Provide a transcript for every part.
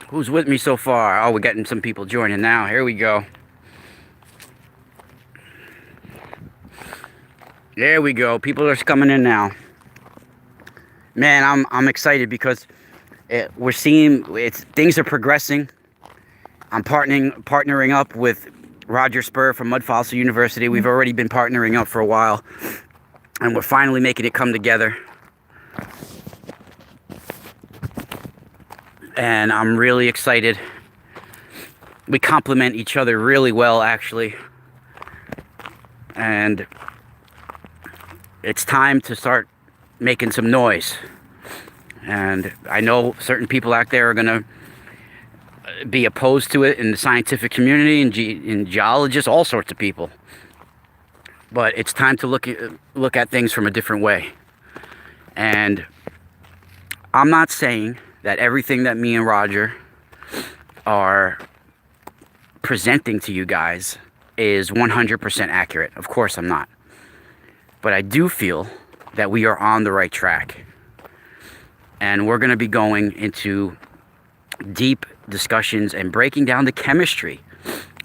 Who's with me so far? Oh, we're getting some people joining now. Here we go. There we go. People are coming in now. Man, I'm excited because we're seeing things are progressing. I'm partnering up with Roger Spur from Mud Fossil University. We've already been partnering up for a while, and we're finally making it come together. And I'm really excited. We complement each other really well, actually. And it's time to start making some noise. And I know certain people out there are going to be opposed to it in the scientific community and geologists, all sorts of people. But it's time to look at things from a different way. And I'm not saying that everything that me and Roger are presenting to you guys is 100% accurate. Of course I'm not. But I do feel that we are on the right track. And we're going to be going into deep discussions and breaking down the chemistry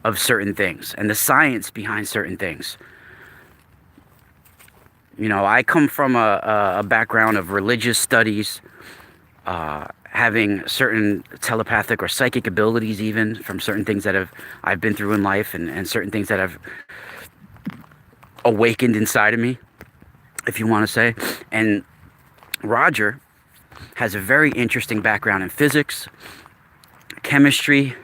of certain things and the science behind certain things. You know, I come from a background of religious studies, having certain telepathic or psychic abilities, even from certain things that I've been through in life, and certain things that have awakened inside of me, if you want to say. And Roger has a very interesting background in physics, chemistry,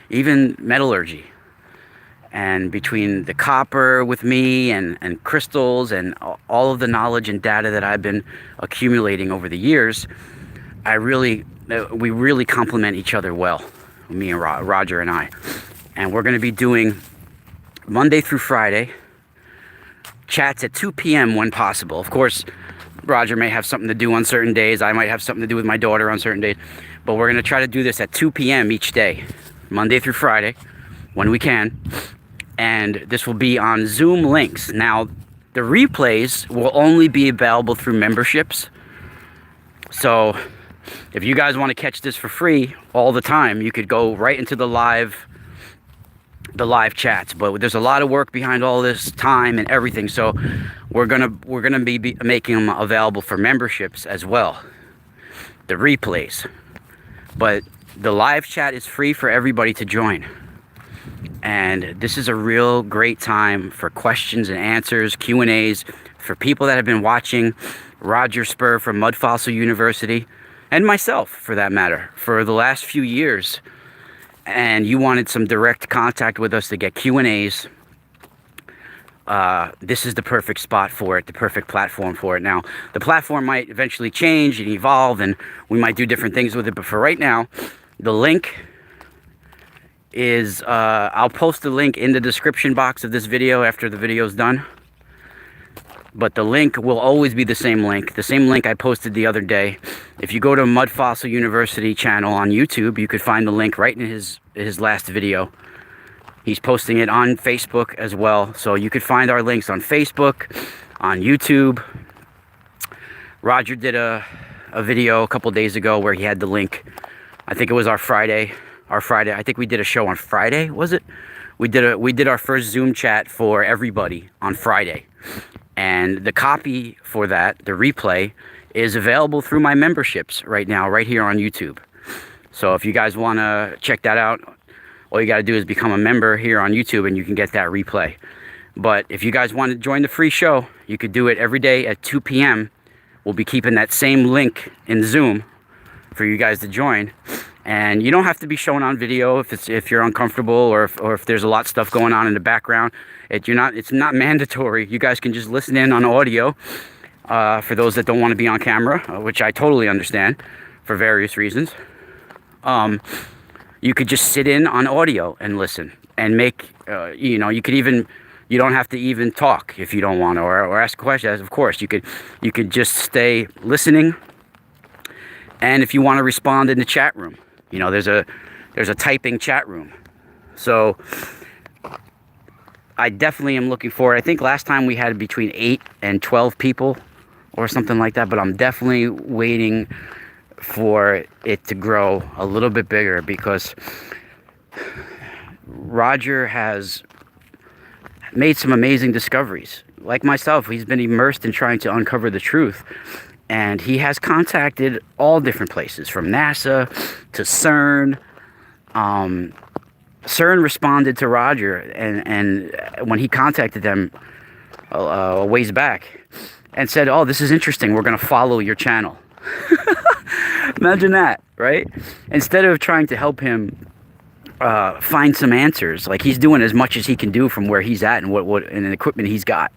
even metallurgy. And between the copper with me and crystals and all of the knowledge and data that I've been accumulating over the years, we really complement each other well, me and Roger and I. And we're going to be doing Monday through Friday chats at 2 p.m. when possible. Of course, Roger may have something to do on certain days. I might have something to do with my daughter on certain days. But we're going to try to do this at 2 p.m. each day, Monday through Friday, when we can. And this will be on Zoom links. Now, the replays will only be available through memberships. So if you guys want to catch this for free all the time, you could go right into the live chats. But there's a lot of work behind all this time and everything. So we're gonna be making them available for memberships as well, the replays. But the live chat is free for everybody to join. And this is a real great time for questions and answers, Q&As, for people that have been watching Roger Spur from Mud Fossil University, and myself, for that matter, for the last few years. And you wanted some direct contact with us to get Q&As. This is the perfect spot for it, the perfect platform for it. Now, the platform might eventually change and evolve, and we might do different things with it. But for right now, the link is, I'll post the link in the description box of this video after the video is done. But the link will always be the same link I posted the other day. If you go to Mud Fossil University channel on YouTube, you could find the link right in his last video. He's posting it on Facebook as well. So you could find our links on Facebook, on YouTube. Roger did a video a couple days ago where he had the link. I think it was our Friday. I think we did a show on Friday, was it? We did our first Zoom chat for everybody on Friday. And the copy for that, the replay, is available through my memberships right now, right here on YouTube. So if you guys want to check that out, all you got to do is become a member here on YouTube and you can get that replay. But if you guys want to join the free show, you could do it every day at 2 p.m. We'll be keeping that same link in Zoom for you guys to join. And you don't have to be shown on video if you're uncomfortable or if there's a lot of stuff going on in the background. It's not mandatory. You guys can just listen in on audio for those that don't want to be on camera, which I totally understand for various reasons. You could just sit in on audio and listen and make, you don't have to even talk if you don't want to or ask questions. Of course, you could just stay listening. And if you want to respond in the chat room, there's a typing chat room. So I definitely am looking forward. I think last time we had between 8 and 12 people or something like that, but I'm definitely waiting for it to grow a little bit bigger, because Roger has made some amazing discoveries. Like myself, he's been immersed in trying to uncover the truth. And he has contacted all different places, from NASA to CERN. CERN responded to Roger, and when he contacted them a ways back, and said, "Oh, this is interesting. We're going to follow your channel." Imagine that, right? Instead of trying to help him find some answers, like, he's doing as much as he can do from where he's at and what and the equipment he's got.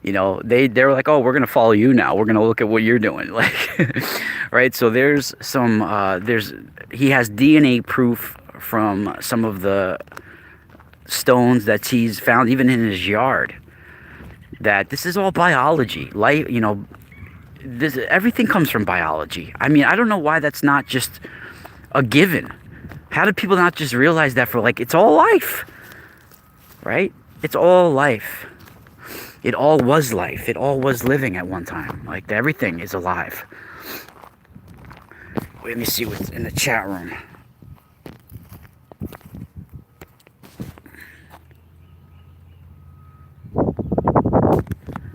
You know, they're like, "Oh, we're gonna follow you now. We're gonna look at what you're doing." Like, right? So there's some he has DNA proof from some of the stones that he's found even in his yard, that this is all biology. Life, you know, everything comes from biology. I mean, I don't know why that's not just a given. How do people not just realize that? For, like, it's all life, right? It's all life. It all was life. It all was living at one time. Like, everything is alive. Let me see what's in the chat room.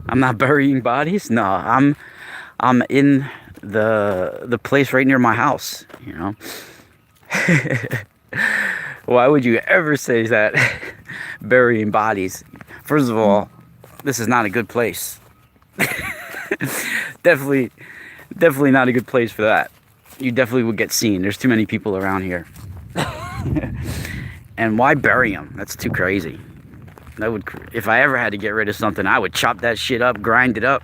I'm not burying bodies. No, I'm in the place right near my house, you know. Why would you ever say that? Burying bodies. First of all, this is not a good place. definitely not a good place for that. You definitely would get seen. There's too many people around here. And why bury them? That's too crazy. That would, if I ever had to get rid of something, I would chop that shit up, grind it up.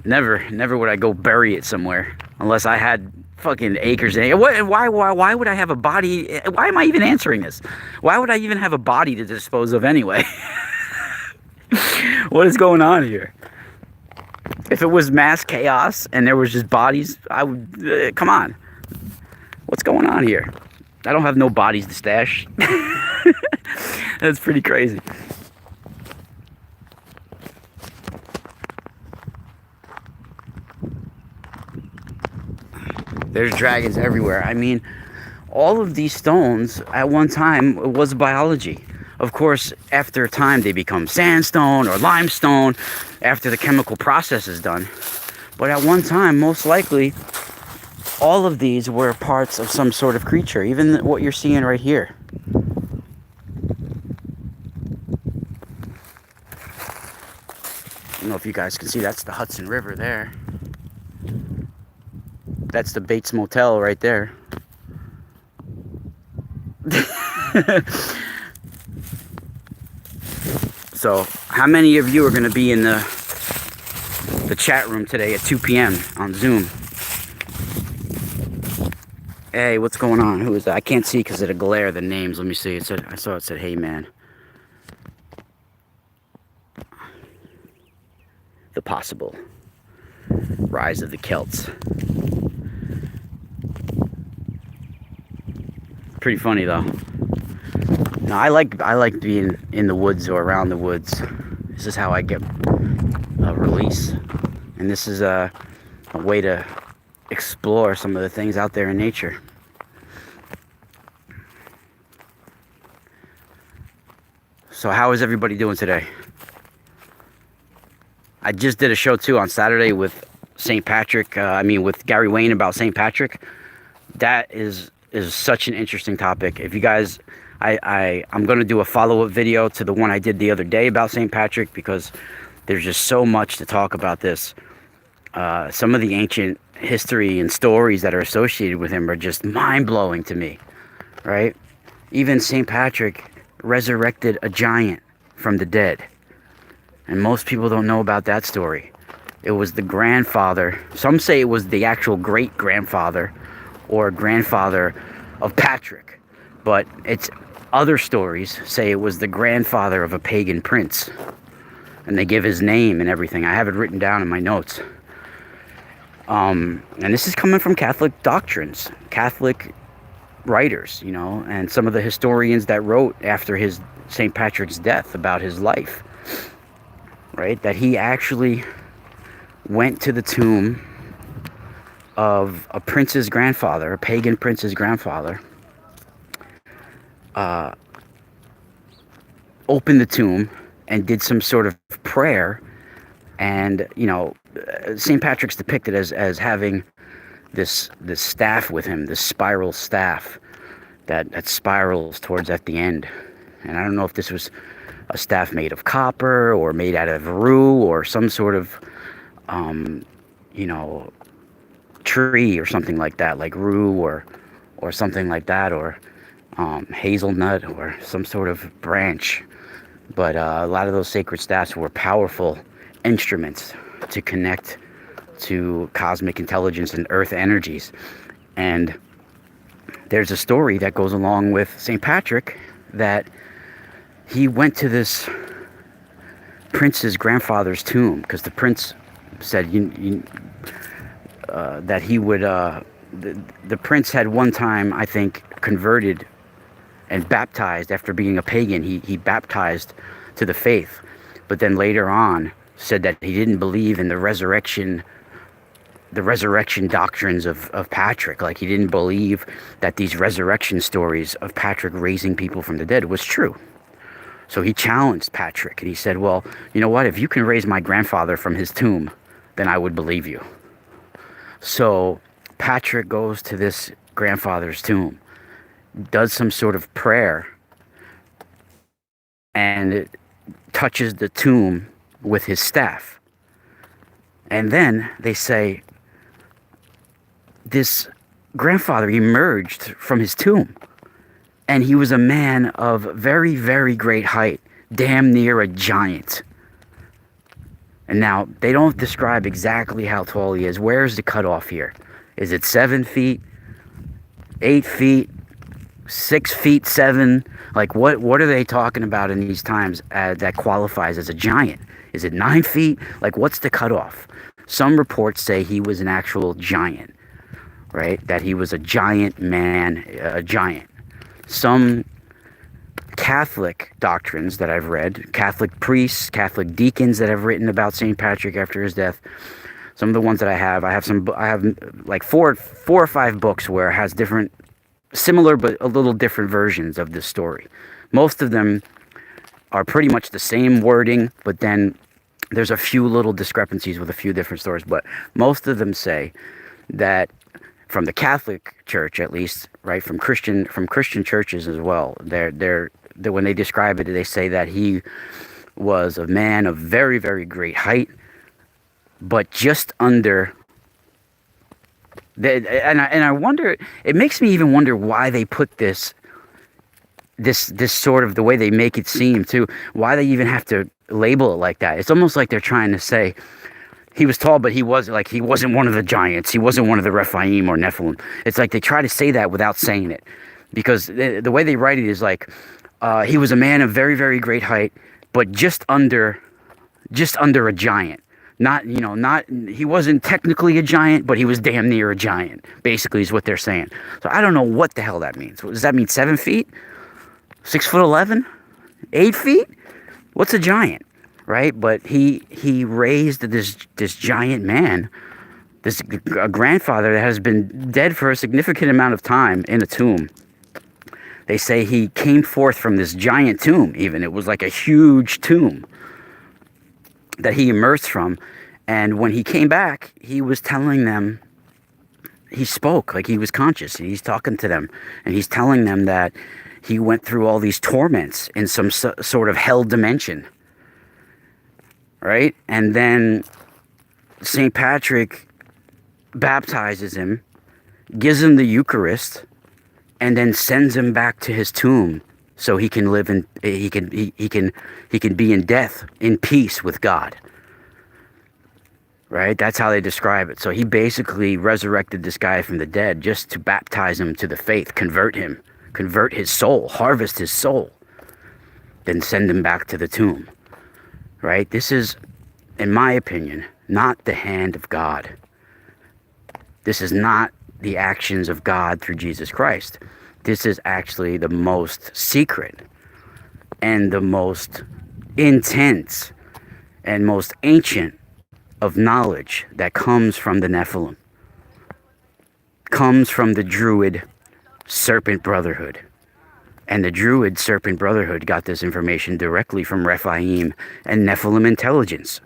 Never would I go bury it somewhere unless I had fucking acres. Why would I have a body? Why am I even answering this? Why would I even have a body to dispose of anyway? What is going on here? If it was mass chaos and there was just bodies, I would, come on. What's going on here? I don't have no bodies to stash. That's pretty crazy. There's dragons everywhere. I mean, all of these stones at one time was biology. Of course, after a time they become sandstone or limestone after the chemical process is done. But at one time, most likely, all of these were parts of some sort of creature. Even what you're seeing right here. I don't know if you guys can see, that's the Hudson River there. That's the Bates Motel right there. So, how many of you are going to be in the chat room today at 2 p.m. on Zoom? Hey, what's going on? Who is that? I can't see because of the glare of the names. Let me see. I saw it said, "Hey, man." The possible rise of the Celts. Pretty funny though. No, I like being in the woods or around the woods. This is how I get a release, and this is a way to explore some of the things out there in nature. So how is everybody doing today? I just did a show too on Saturday with St. Patrick. With Gary Wayne about St. Patrick. That is such an interesting topic. If you guys, I'm going to do a follow-up video to the one I did the other day about St. Patrick, because there's just so much to talk about this. Some of the ancient history and stories that are associated with him are just mind-blowing to me, right? Even St. Patrick resurrected a giant from the dead. And most people don't know about that story. It was the grandfather. Some say it was the actual great-grandfather or grandfather of Patrick. But it's other stories say it was the grandfather of a pagan prince. And they give his name and everything. I have it written down in my notes. And this is coming from Catholic doctrines, Catholic writers, you know, and some of the historians that wrote after his St. Patrick's death about his life. Right? That he actually went to the tomb of a prince's grandfather, a pagan prince's grandfather, opened the tomb and did some sort of prayer. And, you know, St. Patrick's depicted as having this staff with him, this spiral staff that spirals towards at the end. And I don't know if this was a staff made of copper or made out of rue or some sort of, you know, tree or something like that, like rue or something like that, or hazelnut or some sort of branch. But a lot of those sacred staffs were powerful instruments to connect to cosmic intelligence and earth energies. And there's a story that goes along with St. Patrick that he went to this prince's grandfather's tomb because the prince said that he would. The prince had one time, I think, converted and baptized after being a pagan. He baptized to the faith, but then later on said that he didn't believe in the resurrection doctrines of Patrick. Like, he didn't believe that these resurrection stories of Patrick raising people from the dead was true. So he challenged Patrick and he said, well, you know what, if you can raise my grandfather from his tomb, then I would believe you. So Patrick goes to this grandfather's tomb, does some sort of prayer, and touches the tomb with his staff. And then they say this grandfather emerged from his tomb, and he was a man of very, very great height, damn near a giant. And now, they don't describe exactly how tall he is. Where's the cutoff here? Is it 7 feet, 8 feet, 6 feet 7? Like, what are they talking about in these times that qualifies as a giant? Is it 9 feet? Like, what's the cutoff? Some reports say he was an actual giant, right? That he was a giant man, a giant. Some Catholic doctrines that I've read, Catholic priests, Catholic deacons that have written about St. Patrick after his death, some of the ones that I have like four or five books where it has different, similar but a little different versions of this story. Most of them are pretty much the same wording, but then there's a few little discrepancies with a few different stories. But most of them say that, from the Catholic Church at least, right, from Christian churches as well, they're when they describe it, they say that he was a man of very, very great height, but just under. And I wonder. It makes me even wonder why they put this sort of, the way they make it seem too. Why they even have to label it like that? It's almost like they're trying to say he was tall, but he wasn't one of the giants. He wasn't one of the Rephaim or Nephilim. It's like they try to say that without saying it, because the way they write it is like, he was a man of very, very great height, but just under a giant. He wasn't technically a giant, but he was damn near a giant, basically, is what they're saying. So I don't know what the hell that means. Does that mean 7 feet? 6'11"? 8 feet? What's a giant? Right? But he raised this giant man, a grandfather that has been dead for a significant amount of time, in a tomb. They say he came forth from this giant tomb, even. It was like a huge tomb that he emerged from. And when he came back, he was telling them, he spoke like he was conscious. He's talking to them, and he's telling them that he went through all these torments in some sort of hell dimension. Right? And then St. Patrick baptizes him, gives him the Eucharist, and then sends him back to his tomb so he can live in, he can be in death in peace with God. Right? That's how they describe it. So he basically resurrected this guy from the dead just to baptize him to the faith, convert his soul, harvest his soul, then send him back to the tomb. Right? This is, in my opinion, not the hand of God. This is not the actions of God through Jesus Christ. This is actually the most secret and the most intense and most ancient of knowledge that comes from the Nephilim. comes from the Druid Serpent Brotherhood. And the Druid Serpent Brotherhood got this information directly from Rephaim and Nephilim intelligence,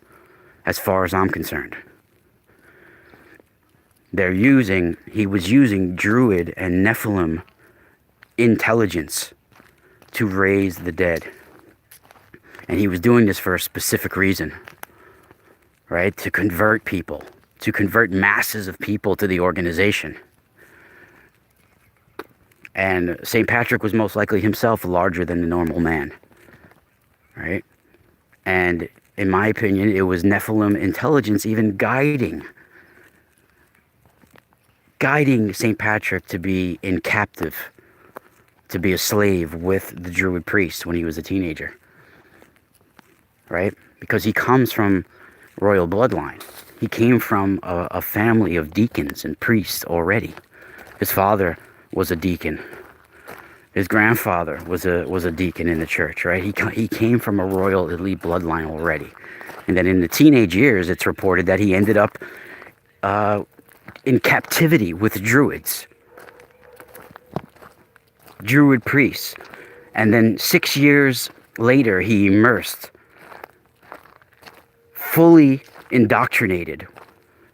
as far as I'm concerned. He was using Druid and Nephilim intelligence to raise the dead. And he was doing this for a specific reason, right? To convert people, to convert masses of people to the organization. And St. Patrick was most likely himself larger than the normal man, right? And in my opinion, it was Nephilim intelligence even guiding St. Patrick to be in captive, to be a slave with the Druid priest when he was a teenager, right? Because he comes from royal bloodline. He came from a family of deacons and priests already. His father was a deacon. His grandfather was a deacon in the church, right? He came from a royal elite bloodline already. And then in the teenage years, it's reported that he ended up in captivity with Druids. Druid priests. And then 6 years later, he immersed, fully indoctrinated,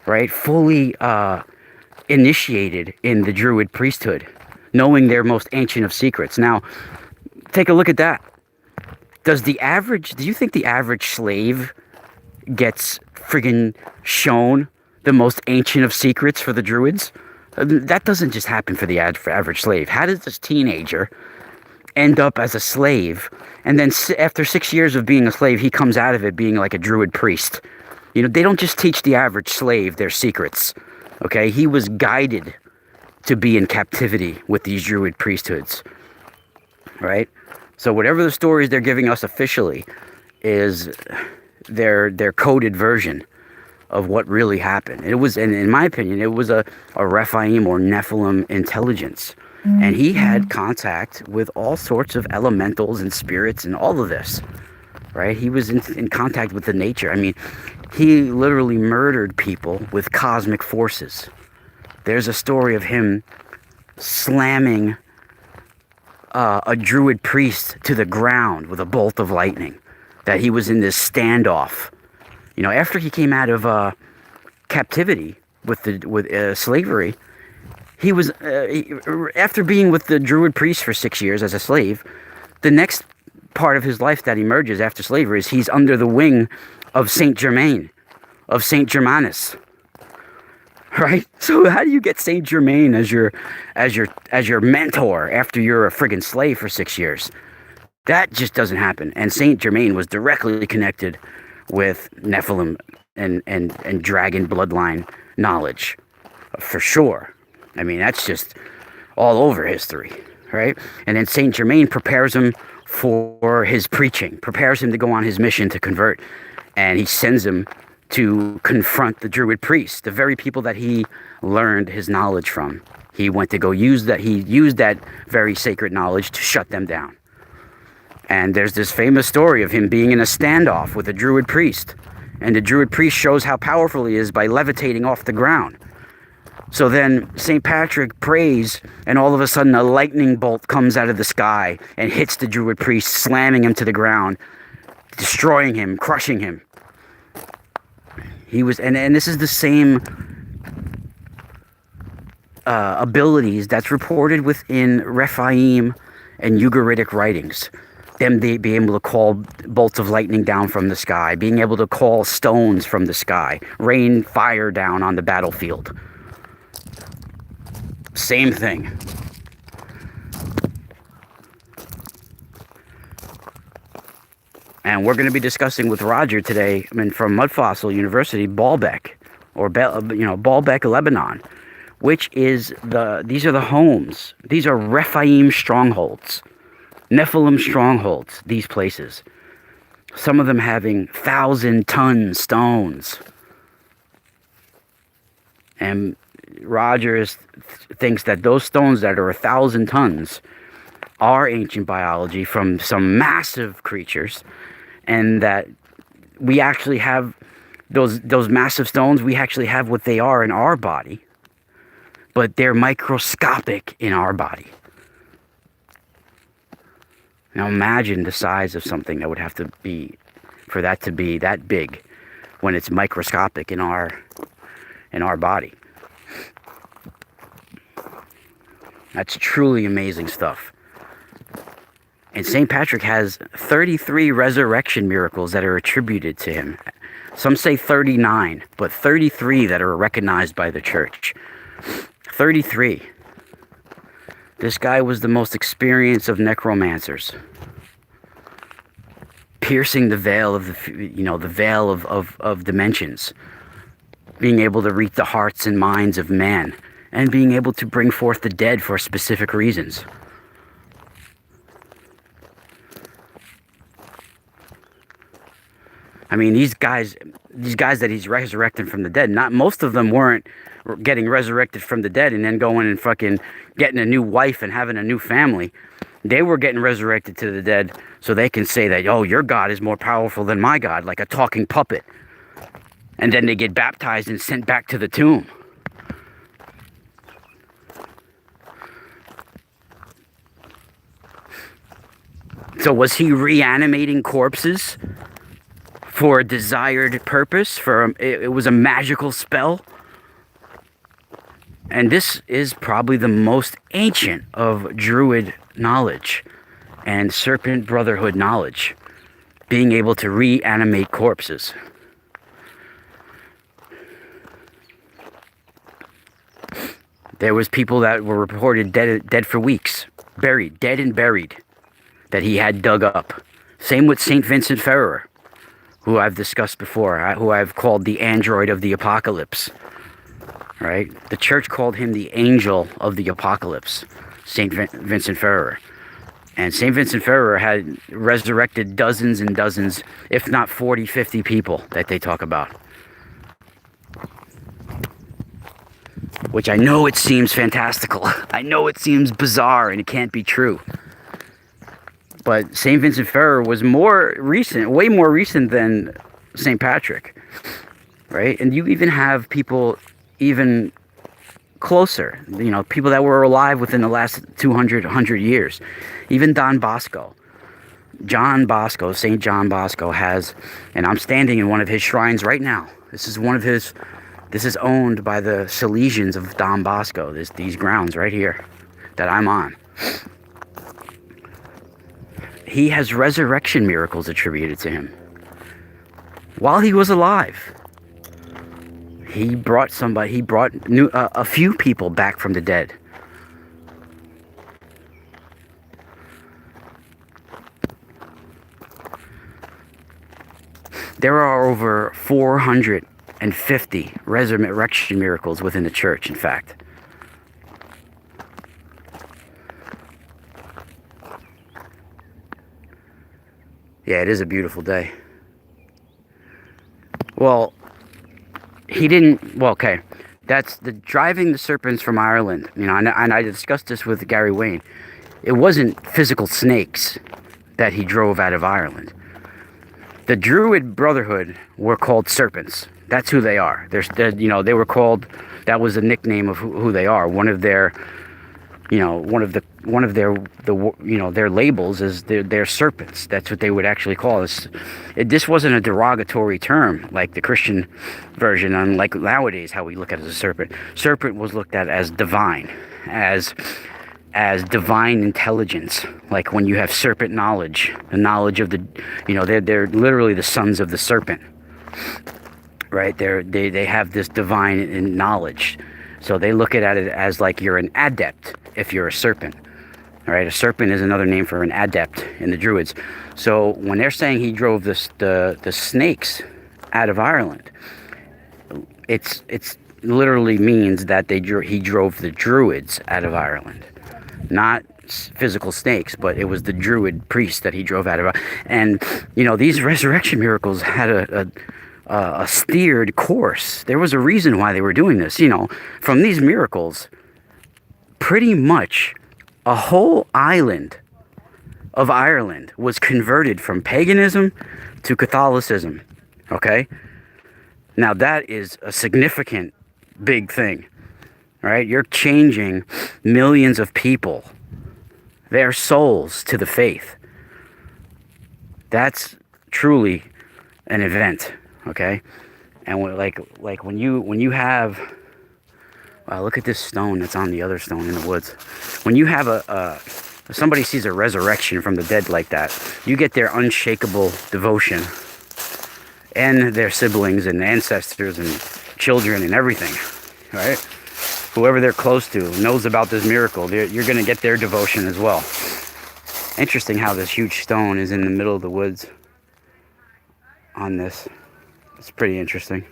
right? Fully initiated in the Druid priesthood, knowing their most ancient of secrets. Now, take a look at that. Do you think the average slave gets friggin' shown the most ancient of secrets for the Druids? That doesn't just happen for the average slave. How does this teenager end up as a slave, and then after 6 years of being a slave, he comes out of it being like a Druid priest? You know, they don't just teach the average slave their secrets, okay? He was guided to be in captivity with these Druid priesthoods, right? So whatever the stories they're giving us officially is their coded version of what really happened. It was, and in my opinion, it was a Rephaim or Nephilim intelligence. And he had contact with all sorts of elementals and spirits and all of this, right? He was in contact with the nature. I mean, he literally murdered people with cosmic forces. There's a story of him slamming a Druid priest to the ground with a bolt of lightning, that he was in this standoff. You know, after he came out of captivity with slavery, he was after being with the Druid priest for 6 years as a slave. The next part of his life that emerges after slavery is he's under the wing of Saint Germain, of Saint Germanus, right? So how do you get Saint Germain as your mentor after you're a friggin' slave for 6 years? That just doesn't happen. And Saint Germain was directly connected with Nephilim and dragon bloodline knowledge, for sure. I mean, that's just all over history, right? And then Saint Germain prepares him for his preaching, prepares him to go on his mission to convert, and he sends him to confront the Druid priests, the very people that he learned his knowledge from. He went to go use that. He used that very sacred knowledge to shut them down. And there's this famous story of him being in a standoff with a Druid priest. And the Druid priest shows how powerful he is by levitating off the ground. So then St. Patrick prays, and all of a sudden a lightning bolt comes out of the sky and hits the Druid priest, slamming him to the ground, destroying him, crushing him. He was, and this is the same abilities that's reported within Rephaim and Ugaritic writings. Them being able to call bolts of lightning down from the sky, being able to call stones from the sky, rain fire down on the battlefield. Same thing. And we're going to be discussing with Roger today, I mean, from Mud Fossil University, Baalbek, or Baalbek, Lebanon, which is these are the homes. These are Rephaim strongholds, Nephilim strongholds, these places. Some of them having 1,000-ton stones. And Roger thinks that those stones that are 1,000 tons are ancient biology from some massive creatures, and that we actually have those massive stones. We actually have what they are in our body. but they're microscopic in our body. Now imagine the size of something that would have to be, for that to be that big when it's microscopic in our body. That's truly amazing stuff. And St. Patrick has 33 resurrection miracles that are attributed to him. Some say 39, but 33 that are recognized by the church. 33. This guy was the most experienced of necromancers. Piercing the veil of the veil of dimensions. Being able to reach the hearts and minds of man. And being able to bring forth the dead for specific reasons. I mean, these guys that he's resurrecting from the dead, not most of them weren't getting resurrected from the dead and then going and fucking getting a new wife and having a new family. They were getting resurrected to the dead so they can say that, oh, your God is more powerful than my God, like a talking puppet. And then they get baptized and sent back to the tomb. So was he reanimating corpses for a desired purpose? It was a magical spell? And this is probably the most ancient of Druid knowledge and Serpent Brotherhood knowledge. Being able to reanimate corpses. There was people that were reported dead for weeks. Dead and buried. That he had dug up. Same with St. Vincent Ferrer, who I've discussed before, who I've called the android of the apocalypse. Right? The church called him the angel of the apocalypse, St. Vincent Ferrer. And St. Vincent Ferrer had resurrected dozens and dozens, if not 40, 50 people that they talk about. Which I know it seems fantastical. I know it seems bizarre and it can't be true. But St. Vincent Ferrer was more recent, way more recent than St. Patrick, right? And you even have people even closer, people that were alive within the last 200, 100 years. Even Don Bosco. John Bosco, St. John Bosco has, and I'm standing in one of his shrines right now. This is owned by the Salesians of Don Bosco, these grounds right here that I'm on. He has resurrection miracles attributed to him. While he was alive, he brought a few people back from the dead. There are over 450 resurrection miracles within the church, in fact. Yeah, it is a beautiful day. Well, okay. That's the driving the serpents from Ireland. And I discussed this with Gary Wayne. It wasn't physical snakes that he drove out of Ireland. The Druid Brotherhood were called serpents. That's who they are. They were called. That was a nickname of who they are. One of their their labels is they're serpents. That's what they would actually call us. This wasn't a derogatory term like the Christian version, unlike nowadays how we look at it as a serpent. Serpent was looked at as divine, as divine intelligence. Like when you have serpent knowledge, the knowledge of they're literally the sons of the serpent, right? They have this divine knowledge. So they look at it as like you're an adept if you're a serpent. All right, a serpent is another name for an adept in the Druids. So when they're saying he drove the snakes out of Ireland, it's literally means that he drove the Druids out of Ireland, not physical snakes, but it was the Druid priests that he drove out of. And these resurrection miracles had a steered course. There was a reason why they were doing this. From these miracles, pretty much a whole island of Ireland was converted from paganism to Catholicism. Okay? Now that is a significant big thing. right? You're changing millions of people, their souls to the faith. That's truly an event, okay? And when you have, wow, look at this stone that's on the other stone in the woods. When you have if somebody sees a resurrection from the dead like that, you get their unshakable devotion, and their siblings and ancestors and children and everything, right? Whoever they're close to knows about this miracle. You're going to get their devotion as well. Interesting how this huge stone is in the middle of the woods on this. It's pretty interesting.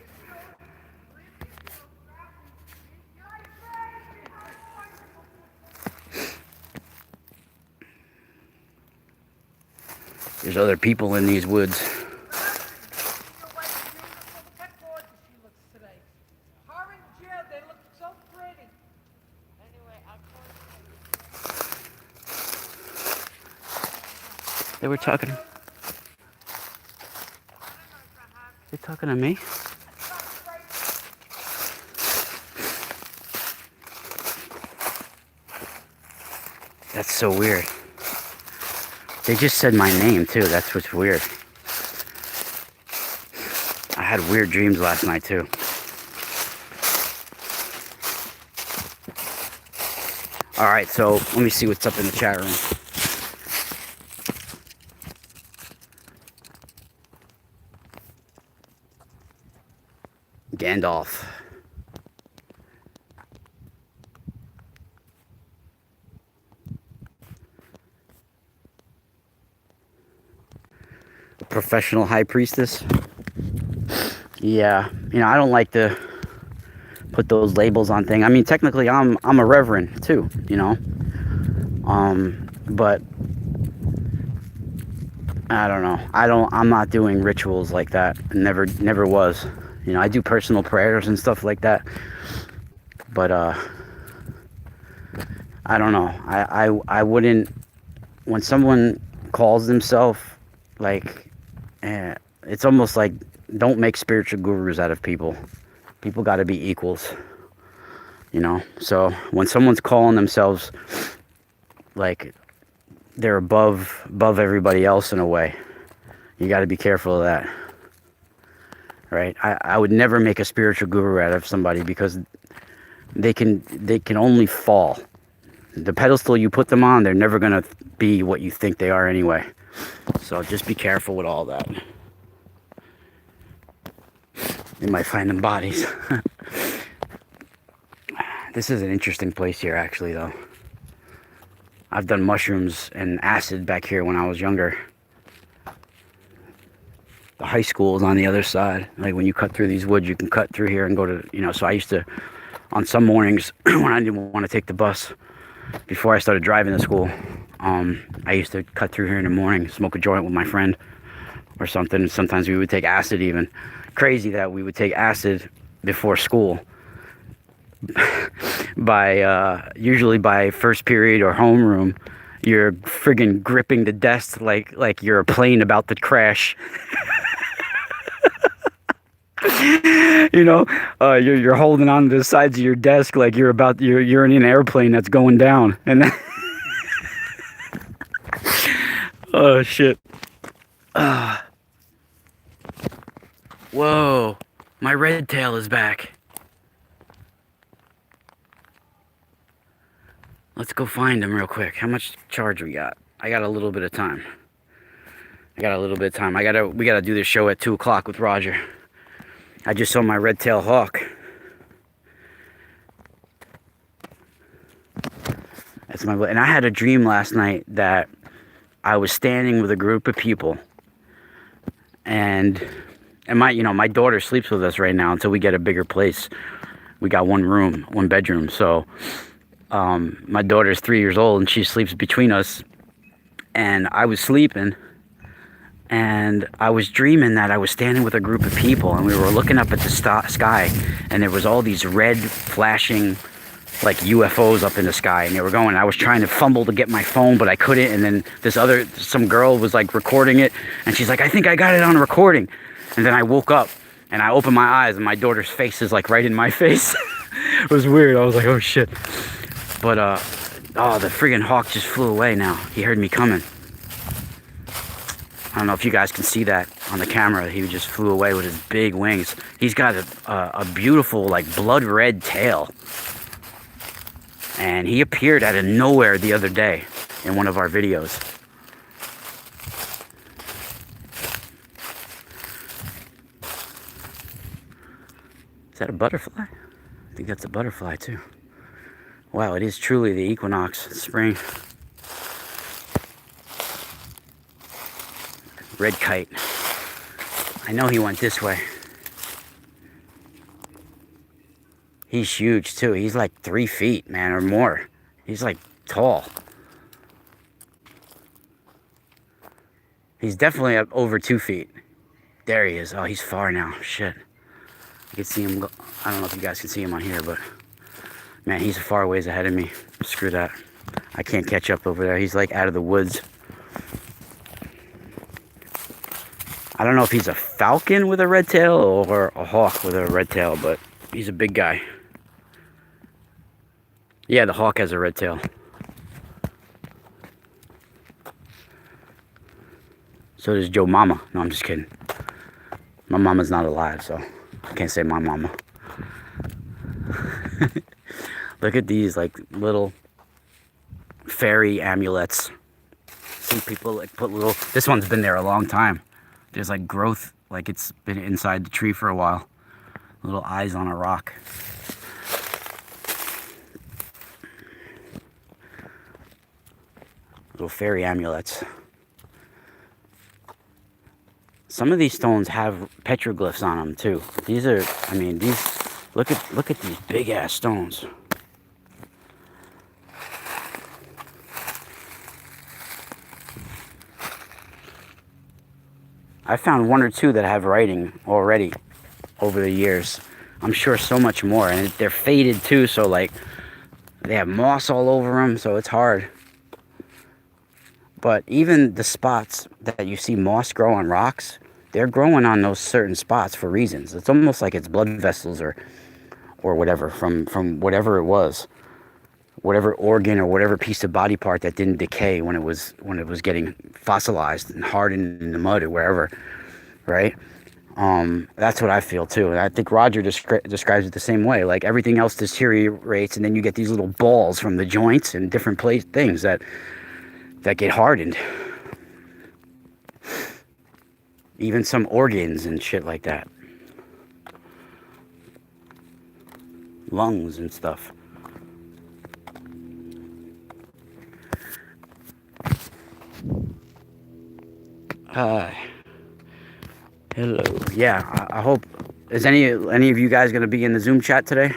There's other people in these woods. They were talking. They talking to me? That's so weird. They just said my name too. That's what's weird. I had weird dreams last night too. Alright, so let me see what's up in the chat room. Gandalf. A professional high priestess. Yeah, I don't like to put those labels on things. I mean, technically, I'm a reverend too, but I don't know. I'm not doing rituals like that. Never was. I do personal prayers and stuff like that. But I don't know. I wouldn't. When someone calls themselves it's almost like, don't make spiritual gurus out of people. People got to be equals. So when someone's calling themselves like they're above everybody else in a way, you got to be careful of that. Right? I would never make a spiritual guru out of somebody, because they can only fall. The pedestal you put them on, they're never going to be what you think they are anyway. So just be careful with all that. You might find them bodies. This is an interesting place here, actually, though. I've done mushrooms and acid back here when I was younger. The high school is on the other side. Like, when you cut through these woods, you can cut through here and go to, so I used to, on some mornings, when I didn't want to take the bus, before I started driving to school, I used to cut through here in the morning, smoke a joint with my friend or something. Sometimes we would take acid even. Crazy that we would take acid before school. Usually by first period or homeroom, you're friggin' gripping the desk like you're a plane about to crash. You're holding on to the sides of your desk like you're in an airplane that's going down. And then oh shit. Whoa, my red tail is back. Let's go find him real quick. How much charge we got? I got a little bit of time. We gotta do this show at 2 o'clock with Roger. I just saw my red-tailed hawk. And I had a dream last night that I was standing with a group of people, and my daughter sleeps with us right now until we get a bigger place. We got one bedroom. So my daughter's 3 years old and she sleeps between us. And I was sleeping, and I was dreaming that I was standing with a group of people, and we were looking up at the sky, and there was all these red flashing like UFOs up in the sky, and they were going. I was trying to fumble to get my phone, but I couldn't. And then some girl was like recording it, and she's like, "I think I got it on recording." And then I woke up and I opened my eyes, and my daughter's face is like right in my face. It was weird. I was like, oh shit. But oh, the friggin' hawk just flew away now. He heard me coming. I don't know if you guys can see that on the camera. He just flew away with his big wings. He's got a beautiful, like, blood red tail. And he appeared out of nowhere the other day in one of our videos. Is that a butterfly? I think that's a butterfly too. Wow, it is truly the equinox, spring. Red kite. I know he went this way. He's huge too. He's like 3 feet, man, or more. He's like tall. He's definitely up over 2 feet. There he is. Oh, he's far now. Shit. You can see him go. I don't know if you guys can see him on here, but man, he's a far ways ahead of me. Screw that. I can't catch up over there. He's like out of the woods. I don't know if he's a falcon with a red tail or a hawk with a red tail, but he's a big guy. Yeah, the hawk has a red tail. So does Joe Mama. No, I'm just kidding. My mama's not alive, so I can't say my mama. Look at these, like, little fairy amulets. See people, like, put little... This one's been there a long time. There's, like, growth, like it's been inside the tree for a while. Little eyes on a rock. Little fairy amulets. Some of these stones have petroglyphs on them too. These are, I mean, these, look at these big ass stones. I found 1 or 2 that have writing already over the years. I'm sure so much more, and they're faded too, so like they have moss all over them, so it's hard. But even the spots that you see moss grow on rocks, they're growing on those certain spots for reasons. It's almost like it's blood vessels or whatever from whatever it was, whatever organ or whatever piece of body part that didn't decay when it was getting fossilized and hardened in the mud or wherever, right? That's what I feel too, and I think Roger describes it the same way. Like everything else deteriorates, and then you get these little balls from the joints and different things that get hardened. Even some organs and shit like that. Lungs and stuff. Hello. Yeah, I hope... Is any of you guys going to be in the Zoom chat today?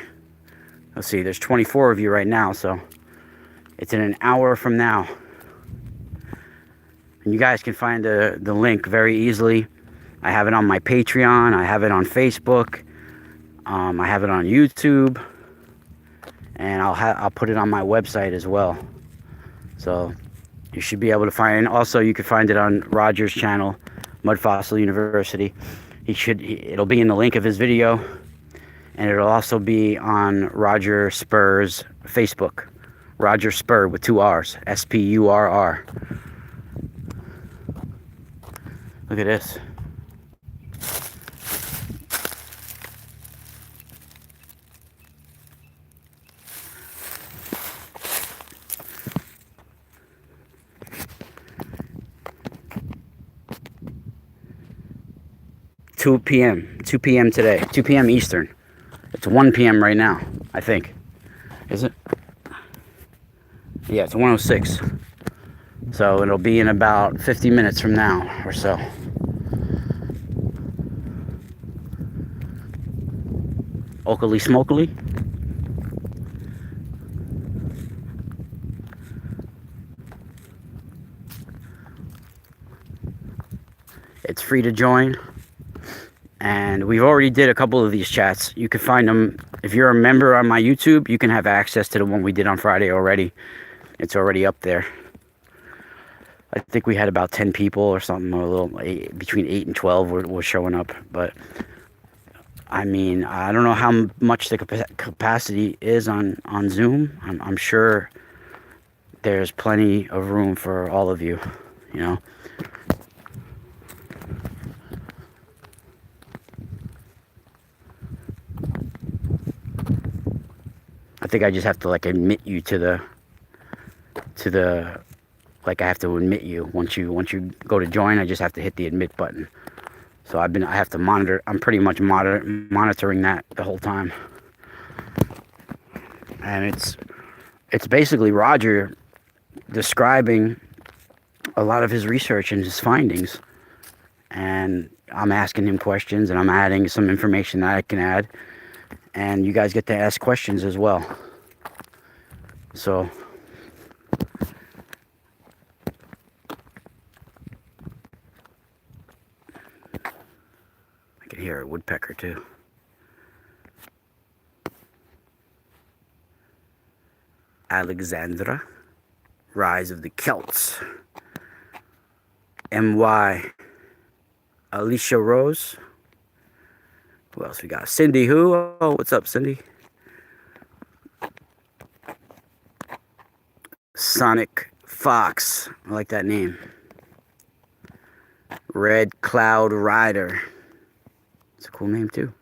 Let's see, there's 24 of you right now, so... It's in an hour from now. And you guys can find the link very easily. I have it on my Patreon. I have it on Facebook. I have it on YouTube. And I'll put it on my website as well. So you should be able to find it. And also you can find it on Roger's channel, Mud Fossil University. It'll be in the link of his video. And it'll also be on Roger Spurr's Facebook. Roger Spurr with 2 R's. S-P-U-R-R. Look at this. Two p.m. today. 2 p.m. Eastern. It's 1 p.m. right now, I think. Is it? Yeah, it's 1:06. So it'll be in about 50 minutes from now or so. Oakley smokely. It's free to join. And we've already did a couple of these chats. You can find them. If you're a member on my YouTube, you can have access to the one we did on Friday already. It's already up there. I think we had about 10 people or something, or a little, between 8 and 12 were showing up. But I mean, I don't know how much the capacity is on Zoom. I'm sure there's plenty of room for all of you, you know. I think I just have to like admit you to the like I have to admit you once you go to join. I just have to hit the admit button. So I have to monitor. I'm pretty much monitoring that the whole time, and it's basically Roger describing a lot of his research and his findings, and I'm asking him questions and I'm adding some information that I can add, and you guys get to ask questions as well. So I can hear a woodpecker too. Alexandra, Rise of the Celts. MY, Alicia Rose. Who else we got? Cindy who? Oh, what's up, Cindy? Sonic Fox. I like that name. Red Cloud Rider. It's a cool name too.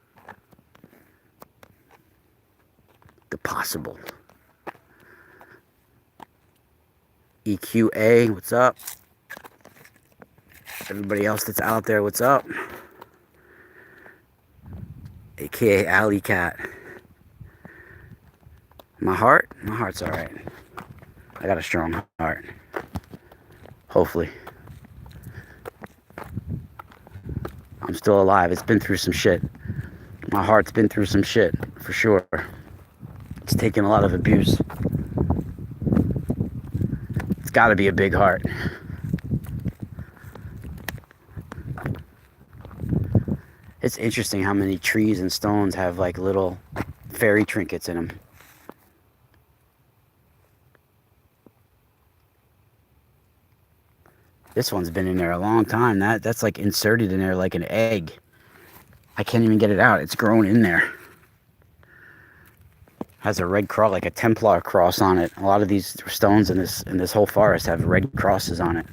The Possible. EQA, what's up? Everybody else that's out there, what's up? AKA Alley Cat. My heart's alright. I got a strong heart. Hopefully. I'm still alive. It's been through some shit. My heart's been through some shit, for sure. It's taken a lot of abuse. It's gotta be a big heart. It's interesting how many trees and stones have like little fairy trinkets in them. This one's been in there a long time. That's like inserted in there like an egg. I can't even get it out. It's grown in there. Has a red cross, like a Templar cross on it. A lot of these stones in this whole forest have red crosses on it.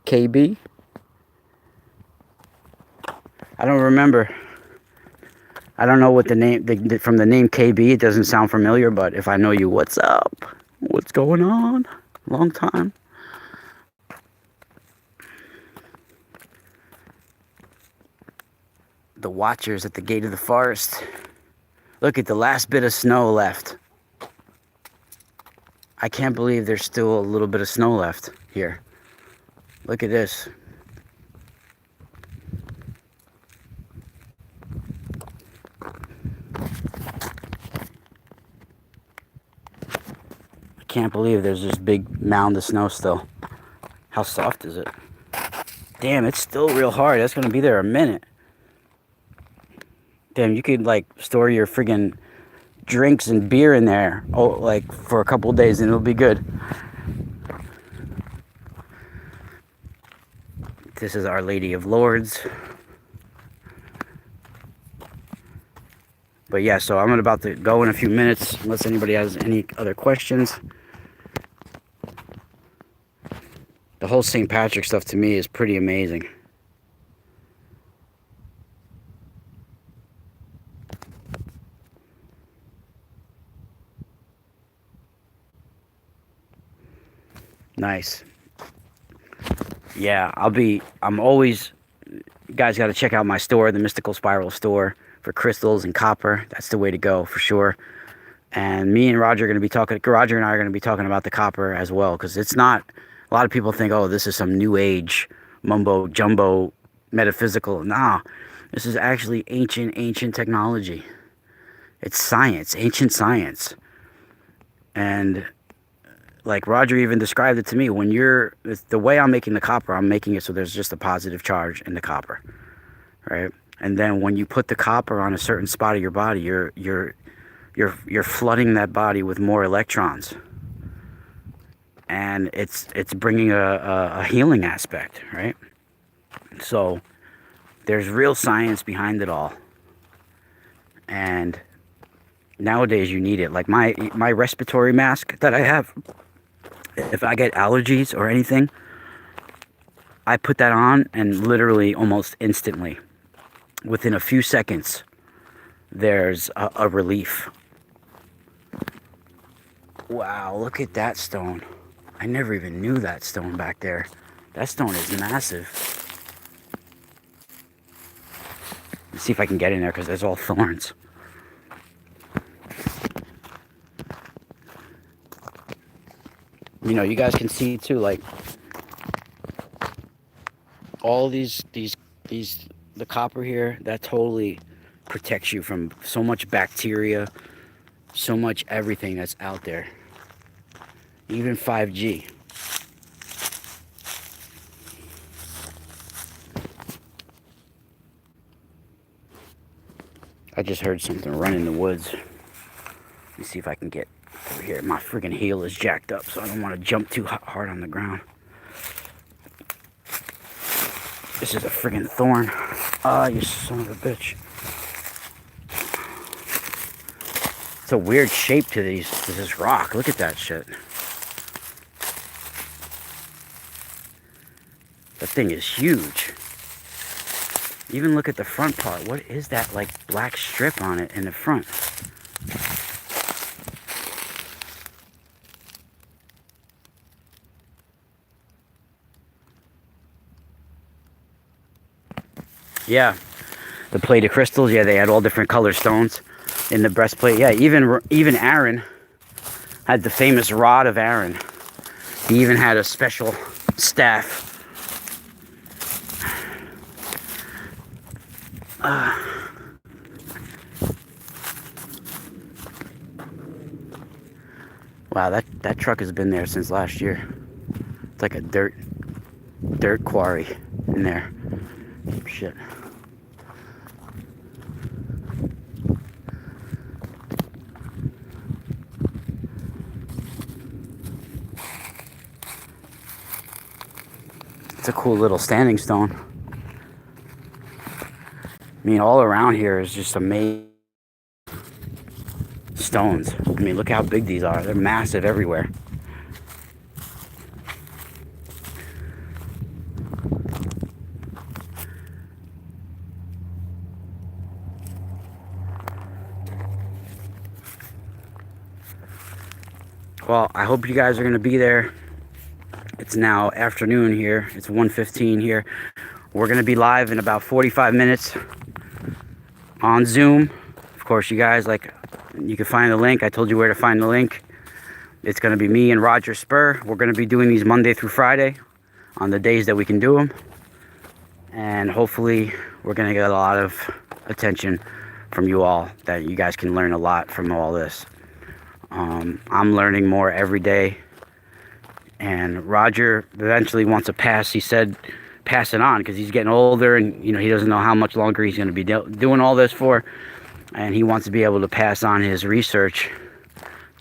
KB? I don't remember. I don't know what the name, from the name KB, it doesn't sound familiar, but if I know you, what's up? What's going on? Long time. The watchers at the gate of the forest. Look at the last bit of snow left. I can't believe there's still a little bit of snow left here. Look at this. I can't believe there's this big mound of snow still. How soft is it? Damn, it's still real hard. That's gonna be there a minute. Damn, you could like store your friggin' drinks and beer in there, oh, like for a couple of days, and it'll be good. This is Our Lady of Lords. But yeah, so I'm about to go in a few minutes, unless anybody has any other questions. The whole St. Patrick stuff to me is pretty amazing. Nice. Yeah, I'm always, you guys got to check out my store, the Mystical Spiral store, for crystals and copper. That's the way to go for sure. And me and Roger are going to be talking, Roger and I are going to be talking about the copper as well, because it's not, a lot of people think, oh, this is some new age mumbo jumbo metaphysical. Nah, this is actually ancient technology. It's science, ancient science. And like Roger even described it to me, when the way I'm making the copper, I'm making it so there's just a positive charge in the copper, right? And then when you put the copper on a certain spot of your body, you're flooding that body with more electrons, and it's bringing a healing aspect, right? So there's real science behind it all, and nowadays you need it. Like my respiratory mask that I have, if I get allergies or anything, I put that on, and literally almost instantly, within a few seconds, there's a relief. Wow, look at that stone. I never even knew that stone back there. That stone is massive. Let's see if I can get in there, because there's all thorns. You know, you guys can see too, like, all these the copper here, that totally protects you from so much bacteria, so much everything that's out there. Even 5G. I just heard something run in the woods. Let me see if I can get over here. My friggin' heel is jacked up, so I don't want to jump too hard on the ground. This is a friggin' thorn. Ah, you son of a bitch. It's a weird shape to this rock. Look at that shit. That thing is huge. Even look at the front part. What is that, like, black strip on it in the front? Yeah, the plated crystals. Yeah, they had all different color stones in the breastplate. Yeah, even Aaron had the famous rod of Aaron. He even had a special staff. Wow, that truck has been there since last year. It's like a dirt quarry in there. Shit. It's a cool little standing stone. I mean, all around here is just amazing stones. I mean, look how big these are. They're massive everywhere. Well, I hope you guys are going to be there. It's now afternoon here. It's 1:15 here. We're going to be live in about 45 minutes on Zoom. Of course, you guys, like, you can find the link. I told you where to find the link. It's going to be me and Roger Spur. We're going to be doing these Monday through Friday on the days that we can do them. And hopefully we're going to get a lot of attention from you all, that you guys can learn a lot from all this. I'm learning more every day. And Roger eventually wants to pass. He said pass it on, because he's getting older, and you know, he doesn't know how much longer he's going to be doing all this for, and he wants to be able to pass on his research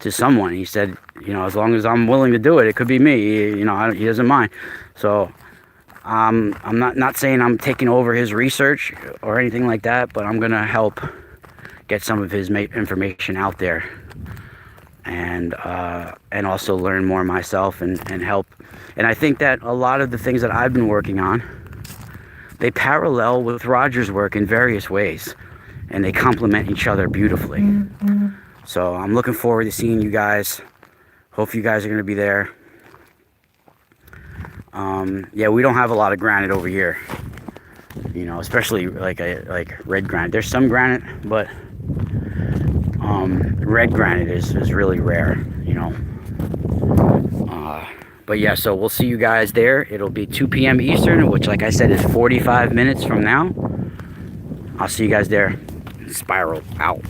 to someone. He said, you know, as long as I'm willing to do it, it could be me. You know, he doesn't mind. So I'm not saying I'm taking over his research or anything like that, but I'm going to help get some of his information out there, and also learn more myself, and help. And I think that a lot of the things that I've been working on, they parallel with Roger's work in various ways, and they complement each other beautifully. So I'm looking forward to seeing you guys. Hope you guys are going to be there. Yeah, we don't have a lot of granite over here, you know, especially like red granite. There's some granite, but red granite is really rare, you know. But yeah, so we'll see you guys there. It'll be 2 p.m. Eastern, which, like I said, is 45 minutes from now. I'll see you guys there. Spiral out.